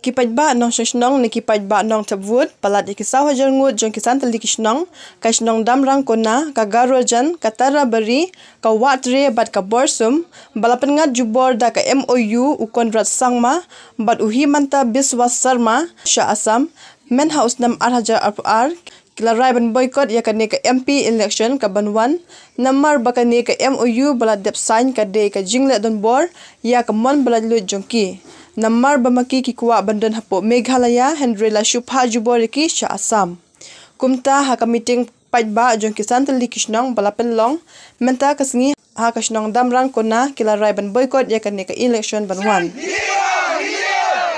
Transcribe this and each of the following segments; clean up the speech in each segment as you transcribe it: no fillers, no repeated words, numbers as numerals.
Kipajba nong shishnong ni kipajba nong tabwood palat ikisaw hajar ngut jong kisan tali kishnong kashnong damrang kona kagarojan katara bari ka watre bat ka borsum balapan ngat jubor da ka MOU ukon rat sangma bat uhi manta biswas sarma sha asam men house nam 8000 ar kilarai ban boycott ya kane ka MP election ka banwan namar bakane ka MOU balad dep sign ka de ka jingle don bor ya ka mon balad lut jongki Namar bamaki kikuwa bandan hapo Meghalaya Hendrela Shupha Juboriki Sha Assam. Kumta haka meeting pajba jong kisan tali kishnong balapen long menta kasngi haka kishnong damrang kona kila rai ban boycott ya kan ka election banwan.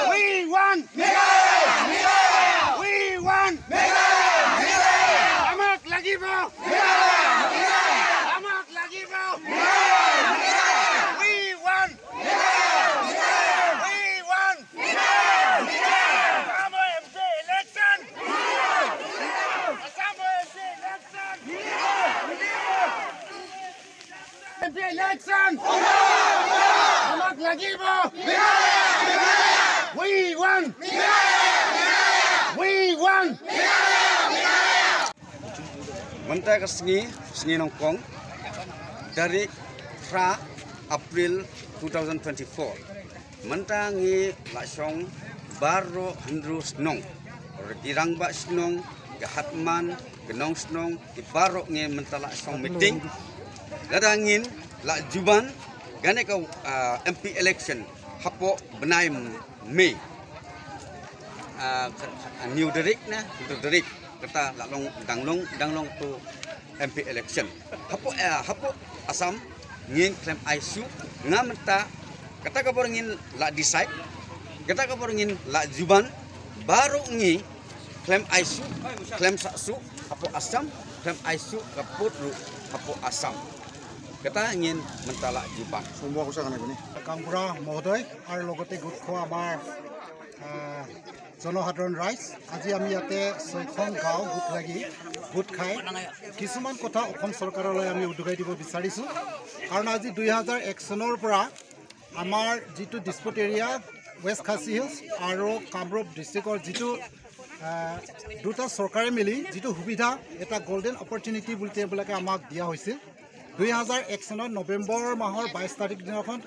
We want Meghalaya! We want Meghalaya! Amak lagi mo! Amak lagi mo! Election! Amak lagi mo! We want! We want! Mentah kesini Nongkong dari fra April 2024. Mentah ngi laksong baru hendru snong. Dirang bak snong, kehatman, kenong snong, ibaru ngi mentah laksong meeting. Gadangin la juban gane ka MP election hapo benai Mei new derik na tu derik kata la long danglong tu MP election hapo Assam ngin claim ISU ngamta kata ka ngin la decide kata ka ngin la juban baru ngi claim ISU claim saksu hapo Assam claim ISU kaputru hapo Assam Kita ingin mentala juban. Semua usaha ni. Kampura Mohodoy, আর লগতে গোট খোৱা আমাৰ জনসাধাৰণ ৰাইজ আজি আমি ইয়াতে 6খন গাঁও গোট খাই কিছুমান কথা অসম চৰকাৰলৈ আমি উদুগাই দিব বিচাৰিছো কাৰণ আজি 2001 চনৰ পৰা আমাৰ যিটো ডিস্পুট এৰিয়া ৱেষ্ট খাচী হিলছ আৰু কামৰূপ ডিষ্ট্ৰিক্টৰ যিটো দুটা চৰকাৰে মিলি যিটো সুবিধা এটা গোল্ডেন অপৰচুনিটি বুলি তেওঁলোকে আমাক দিয়া হৈছিল 2001 চনৰ নৱেম্বৰ মাহৰ 22 তাৰিখ দিনাখন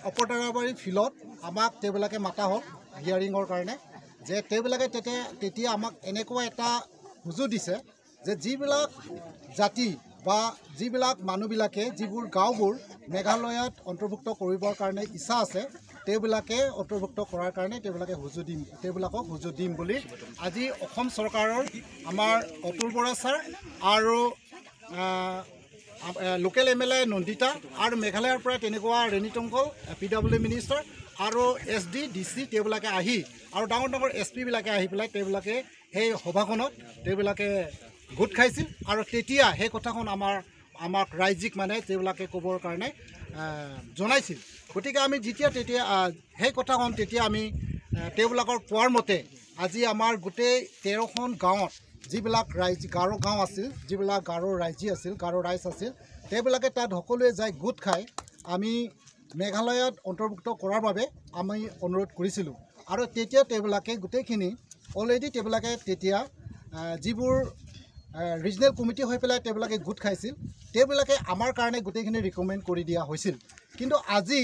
অপৰতাৰাবাৰী ফিল্ডত আমাক তেওঁলোকে মাতা হ'ল হিয়াৰিঙৰ কাৰণে যে তেওঁলোকে তেতিয়া আমাক এনেকুৱা এটা সুযোগ দিছে যে যিবিলাক জাতি বা যিবিলাক মানুহবিলাকে যিবোৰ গাঁওবোৰ মেঘালয়ত অন্তৰ্ভুক্ত কৰিবৰ কাৰণে ইচ্ছা আছে তেওঁলোকে অন্তৰ্ভুক্ত কৰাৰ কাৰণে তেওঁলোকক সুযোগ দিম বুলি আজি অসম চৰকাৰৰ আমাৰ অতুল বৰা ছাৰ আৰু লোকেল MLA নন্দিতা আৰু মেঘালয়ৰ পৰা তেনেকুৱা ৰেণী টংকল PW মিনিষ্টাৰ আৰু SD DC তেওঁলোকে আহি আৰু ডাঙৰ SP বিলাকে আহি পেলাই তেওঁলোকে সেই সভাখনত তেওঁলোকে গোট খাইছিল আৰু তেতিয়া সেই কথাখন আমাক ৰাজ্যিক মানে তেওঁলোকে ক'বৰ কাৰণে জনাইছিল গতিকে আমি তেতিয়া সেই কথাখন তেতিয়া আমি তেওঁলোকৰ কোৱাৰ মতে আজি আমাৰ গোটেই 13খন গাঁৱত যিবিলাক গাৰো গাঁও আছিল যিবিলাক গাৰো ৰাইজ আছিল তেওঁলোকে তাত সকলোৱে যাই গোট খাই আমি মেঘালয়ত অন্তৰ্ভুক্ত কৰাৰ বাবে আমি অনুৰোধ কৰিছিলোঁ আৰু তেতিয়া তেওঁলোকে গোটেইখিনি অলৰেডি তেওঁলোকে তেতিয়া যিবোৰ ৰিজনেল কমিটি হৈ পেলাই তেওঁলোকে গোট খাইছিল তেওঁলোকে আমাৰ কাৰণে গোটেইখিনি ৰিকমেণ্ড কৰি দিয়া হৈছিল কিন্তু আজি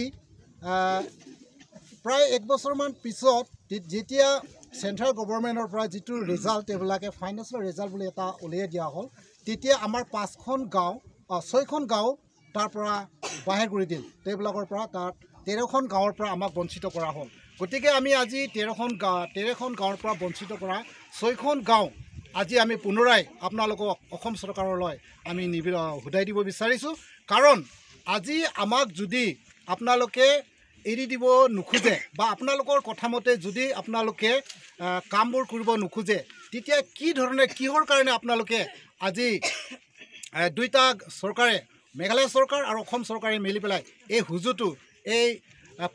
প্ৰায় 1 বছৰমান পিছত যেতিয়া চেন্ট্ৰেল গভৰ্ণমেণ্টৰ পৰা যিটো ৰিজাল্ট তেওঁলোকে ফাইনেন্সিয়েল ৰিজাল্ট বুলি এটা উলিয়াই দিয়া হ'ল তেতিয়া আমাৰ 6খন গাঁও তাৰ পৰা বাহিৰ কৰি দিল তেওঁলোকৰ পৰা তাত 13খন গাঁৱৰ পৰা আমাক বঞ্চিত কৰা হ'ল গতিকে আমি আজি 13খন গাঁৱৰ পৰা বঞ্চিত কৰা 6খন গাঁও আজি আমি পুনৰাই আপোনালোকক অসম চৰকাৰলৈ আমি হুদাই দিব বিচাৰিছোঁ কাৰণ আজি আমাক যদি আপোনালোকে এৰি দিব নোখোজে বা আপোনালোকৰ কথামতে যদি আপোনালোকে কামবোৰ কৰিব নোখোজে তেতিয়া কি ধৰণে কিহৰ কাৰণে আপোনালোকে আজি দুইটা চৰকাৰে মেঘালয় চৰকাৰ আৰু অসম চৰকাৰে মিলি পেলাই এই হুজুটো এই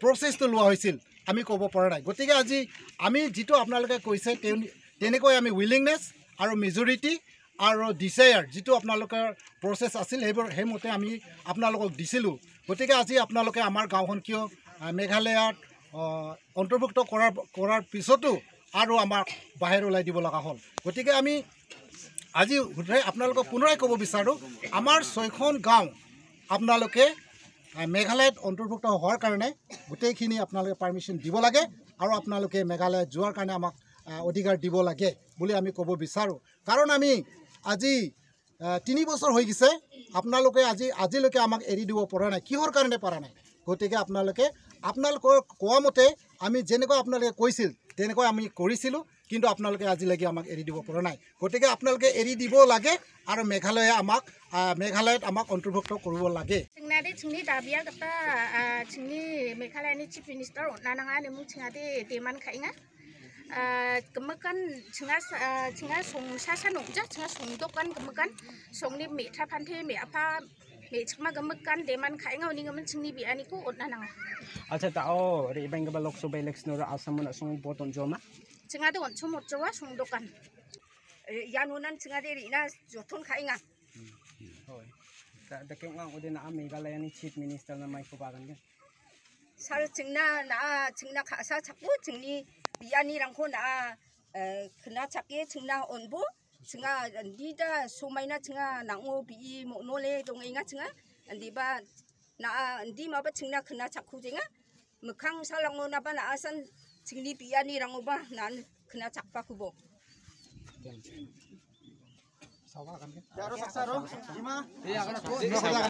প্ৰচেছটো লোৱা হৈছিল আমি ক'ব পৰা নাই গতিকে আজি আমি যিটো আপোনালোকে কৈছে তেনেকৈ আমি উইলিংনেছ আৰু মেজৰিটি আৰু ডিজায়াৰ যিটো আপোনালোকৰ প্ৰচেছ আছিল সেইমতে আমি আপোনালোকক দিছিলোঁ গতিকে আজি আপোনালোকে আমাৰ গাঁওখন কিয় মেঘালয়ত অন্তৰ্ভুক্ত কৰাৰ পিছতো আৰু আমাক বাহিৰ ওলাই দিব লগা হ'ল গতিকে আমি আজি আপোনালোকক পুনৰাই ক'ব বিচাৰোঁ আমাৰ 6খন গাঁও আপোনালোকে মেঘালয়ত অন্তৰ্ভুক্ত হোৱাৰ কাৰণে গোটেইখিনি আপোনালোকে পাৰ্মিশ্যন দিব লাগে আৰু আপোনালোকে মেঘালয়ত যোৱাৰ কাৰণে আমাক অধিকাৰ দিব লাগে বুলি আমি ক'ব বিচাৰোঁ কাৰণ আমি আজি 3 বছৰ হৈ গৈছে আপোনালোকে আজিলৈকে আমাক এৰি দিব পৰা নাই কিহৰ কাৰণে পৰা নাই গতিকে আপোনালোকৰ কোৱা মতে আমি যেনেকৈ আপোনালোকে কৈছিল তেনেকৈ আমি কৰিছিলোঁ কিন্তু আপোনালোকে আজিলৈকে আমাক এৰি দিব পৰা নাই গতিকে আপোনালোকে এৰি দিব লাগে আৰু মেঘালয়ত আমাক অন্তৰ্ভুক্ত কৰিব লাগে जोंनादि जोंनि दाबिया गता जोंनि मेघालयनि चिफ मिनिस्टार नानाङा नेमुं जोंनादि देमान खाइङा kemekan cenga songsa sanokja cenga songdokan kemekan songni metra pante me apa me cema kemekan deman kainga uni kemen cengni biani ku odna nang acha tao ri bang ba lok so election ro asam na song boton joma cenga de onso motjawa songdokan yanunan cenga de rina joton kainga hoi da ke ngang odina Meghalaya ni chief minister na mai ko bagan ke sar cengna khasa chakbu cengni biani rangko na kena cakye cengna onbo cenga dida somaina cenga nango bi monole dongenga cenga andiba na andi maba cengna kena cakku jenga mekang salango na ba na asan cengni biani rango ba nan kena cakpa kubo sawa kan ya ro saksa ro ima iya kana